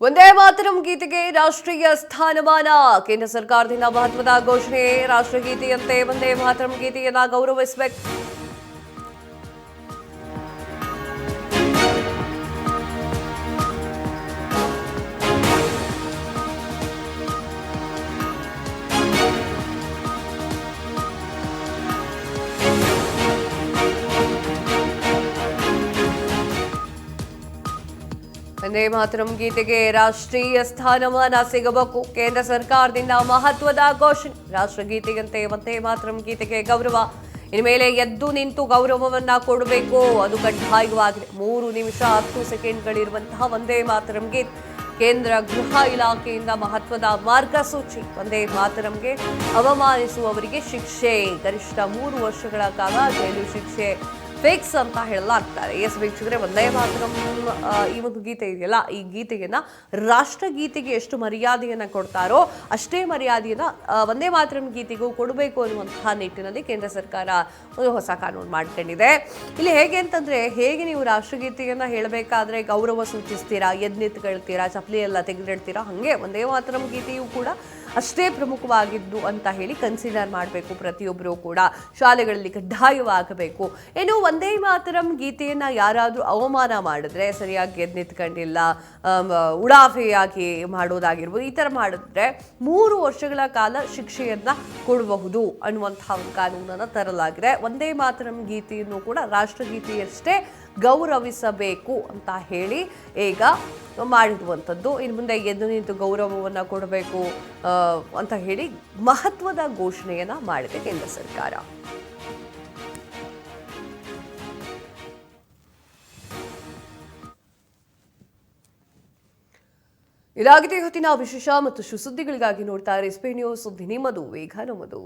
ವಂದೇ ಮಾತರಂ ಗೀತೆಗೆ ರಾಷ್ಟ್ರೀಯ ಸ್ಥಾನಮಾನ. ಕೇಂದ್ರ ಸರ್ಕಾರದಿಂದ ಮಹತ್ವದ ಘೋಷಣೆ. ರಾಷ್ಟ್ರಗೀತೆಯಂತೆ ವಂದೇ ಮಾತರಂ ಗೀತೆಯನ್ನ ಗೌರವಿಸಬೇಕು. ವಂದೇ ಮಾತರಂ ಗೀತೆಗೆ ರಾಷ್ಟ್ರೀಯ ಸ್ಥಾನಮಾನ ಸಿಗಬೇಕು. ಕೇಂದ್ರ ಸರ್ಕಾರದಿಂದ ಮಹತ್ವದ ಘೋಷಣೆ. ರಾಷ್ಟ್ರಗೀತೆಯಂತೆ ವಂದೇ ಮಾತರಂ ಗೀತೆಗೆ ಗೌರವ. ಇನ್ಮೇಲೆ ಎದ್ದು ನಿಂತು ಗೌರವವನ್ನ ಕೊಡಬೇಕು, ಅದು ಕಡ್ಡಾಯವಾಗಿದೆ. 3 ನಿಮಿಷ 10 ಸೆಕೆಂಡ್ಗಳಿರುವಂತಹ ವಂದೇ ಮಾತರಂ ಗೀತೆ ಕೇಂದ್ರ ಗೃಹ ಇಲಾಖೆಯಿಂದ ಮಹತ್ವದ ಮಾರ್ಗಸೂಚಿ. ವಂದೇ ಮಾತರಂಗೆ ಅವಮಾನಿಸುವವರಿಗೆ ಶಿಕ್ಷೆ, ಗರಿಷ್ಠ 3 ವರ್ಷಗಳ ಕಾಲ ಜೈಲು ಶಿಕ್ಷೆ ಫಿಕ್ಸ್ ಅಂತ ಹೇಳಲಾಗ್ತಾರೆ. ಎಸ್ ವೀಕ್ಷಕರೇ, ವಂದೇ ಮಾತರಂ ಈ ಒಂದು ಗೀತೆ ಇದೆಯಲ್ಲ, ಈ ಗೀತೆಯನ್ನ ರಾಷ್ಟ್ರಗೀತೆಗೆ ಎಷ್ಟು ಮರ್ಯಾದೆಯನ್ನ ಕೊಡ್ತಾರೋ ಅಷ್ಟೇ ಮರ್ಯಾದೆಯನ್ನ ವಂದೇ ಮಾತರಂ ಗೀತೆಗೂ ಕೊಡಬೇಕು ಅನ್ನುವಂತಹ ನಿಟ್ಟಿನಲ್ಲಿ ಕೇಂದ್ರ ಸರ್ಕಾರ ಒಂದು ಹೊಸ ಕಾನೂನು ಮಾಡ್ಕೊಂಡಿದೆ. ಇಲ್ಲಿ ಹೇಗೆ ಅಂತಂದ್ರೆ, ಹೇಗೆ ನೀವು ರಾಷ್ಟ್ರಗೀತೆಯನ್ನ ಹೇಳಬೇಕಾದ್ರೆ ಗೌರವ ಸೂಚಿಸ್ತೀರಾ, ಎದ್ದು ನಿಂತ್ಕೊಳ್ತೀರಾ, ಚಪ್ಪಲಿ ಎಲ್ಲ ತೆಗೆದಿಡ್ತೀರಾ, ಹಾಗೆ ವಂದೇ ಮಾತರಂ ಗೀತೆಯೂ ಕೂಡ ಅಷ್ಟೇ ಪ್ರಮುಖವಾಗಿದ್ದು ಅಂತ ಹೇಳಿ ಕನ್ಸಿಡರ್ ಮಾಡಬೇಕು ಪ್ರತಿಯೊಬ್ಬರೂ ಕೂಡ. ಶಾಲೆಗಳಲ್ಲಿ ಕಡ್ಡಾಯವಾಗಬೇಕು. ಏನು ವಂದೇ ಮಾತರಂ ಗೀತೆಯನ್ನ ಯಾರಾದರೂ ಅವಮಾನ ಮಾಡಿದ್ರೆ, ಸರಿಯಾಗಿ ಎದ್ದು ನಿಂತ್ಕೊಂಡಿಲ್ಲ, ಉಡಾಫೆಯಾಗಿ ಮಾಡೋದಾಗಿರ್ಬೋದು, ಈ ಥರ ಮಾಡಿದ್ರೆ 3 ವರ್ಷಗಳ ಕಾಲ ಶಿಕ್ಷೆಯನ್ನ ಕೊಡಬಹುದು ಅನ್ನುವಂತಹ ಒಂದು ಕಾನೂನನ್ನು ತರಲಾಗಿದೆ. ವಂದೇ ಮಾತರಂ ಗೀತೆಯನ್ನು ಕೂಡ ರಾಷ್ಟ್ರಗೀತೆಯಷ್ಟೇ ಗೌರವಿಸಬೇಕು ಅಂತ ಹೇಳಿ ಈಗ ಮಾಡಿರುವಂಥದ್ದು. ಇನ್ನು ಮುಂದೆ ಎದ್ದು ನಿಂತು ಗೌರವವನ್ನು ಕೊಡಬೇಕು ಅಂತ ಹೇಳಿ ಮಹತ್ವದ ಘೋಷಣೆಯನ್ನ ಮಾಡಿದೆ ಕೇಂದ್ರ ಸರ್ಕಾರ. ಇದಾಗಿದೆ ಇವತ್ತಿನ ವಿಶೇಷ ಮತ್ತು ಸುದ್ದಿಗಳಿಗಾಗಿ ನೋಡ್ತಾ ಇರಿ ಸ್ಪೇ ನ್ಯೂಸ್. ಸುದ್ದಿ ನಿಮ್ಮದು, ವೇಗ ನಮ್ಮದು.